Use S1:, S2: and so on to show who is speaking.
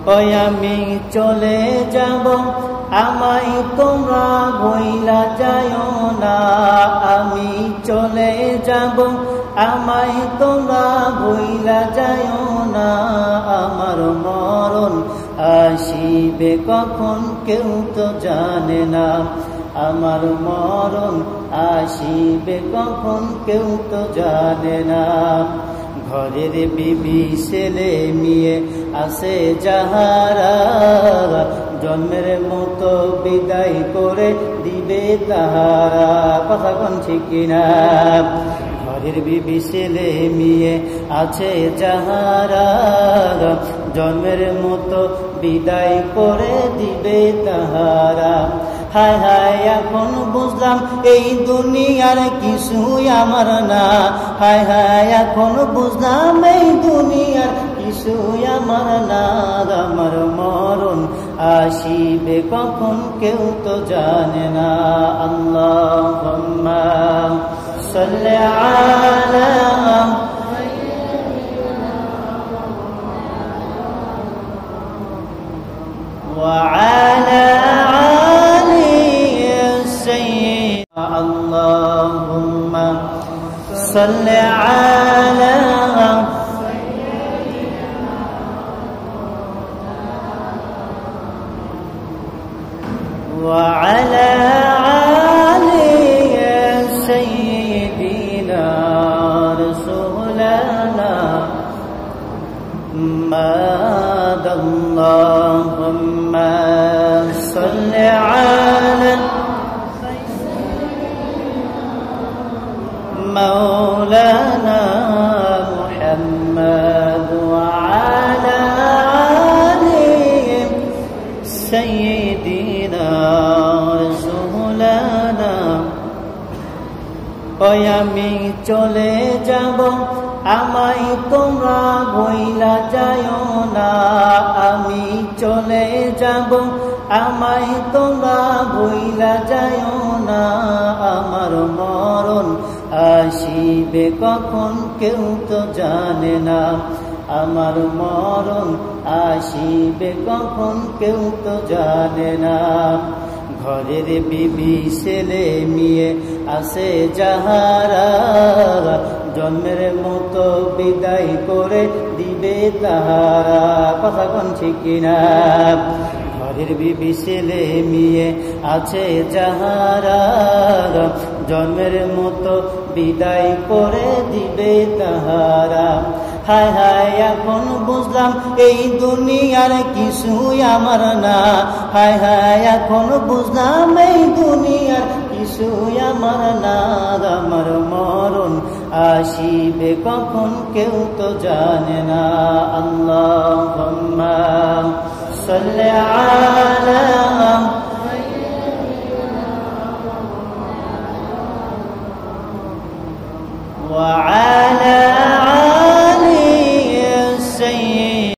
S1: ওই আমি চলে যাব, আমায় তোমরা ভুইলা যাইও না। আমি চলে যাব, আমায় তোমরা ভুইলা যাইও না। আমার মরণ আসিবে কখন কেউ তো জানে না। আমার মরণ আসিবে কখন কেউ তো জানে না। ঘরের বিবি ছেলে মেয়ে আছে যাহারা, জন্মের মতো বিদায় করে দিবে তাহারা। কথা কোন ঠিক কিনা? ঘরের বিবি ছেলে মেয়ে আছে যাহারা, জন্মের মতো বিদায় করে দিবে তাহারা। হায় হায় এখন বুঝলাম এই দুনিয়ার কিছুই আমার না। হায় হায় এখন বুঝলাম এই দুনিয়ার কিছুই আমার না। আমার মরণ আসিবে কখন কেউ তো জানে না। আল্লাহুম্মা সাল্লি আলা ওয়া আলা اللهم صل على وعلى آل سيدنا رسولنا محمد اللهم صل على مولانا محمد وعلى آل سيدنا رسولنا ওই আমি চলে যাব, আমায় তোমরা ভুইলা যাইও না। আমি চলে যাব, আমায় তোমরা ভুইলা যাইও না। আমার মরণ আসিবে কখন কেউ তো জানে না। আমার মরণ আসিবে কখন কেউ তো জানে না। ঘরের বিবি ছেলে মেয়ে আছে যাহারা, জন্মের মতো বিদায় করে দিবে তাহারা। কথা কোন ঠিক কিনা? ঘরের বিবি ছেলে মেয়ে আছে যাহারা, জন্মের মতো বিদায় করে দিবে তাহারা। হায় হায় এখন বুঝলাম এই দুনিয়ার কিছুই আমার না। হায় হায় এখন বুঝলাম এই দুনিয়ার কিছুই আমার না। আমার মরণ আসিবে কখন কেউ তো জানে না। আল্লাহুম্মা সাল্লি আলা ওয়া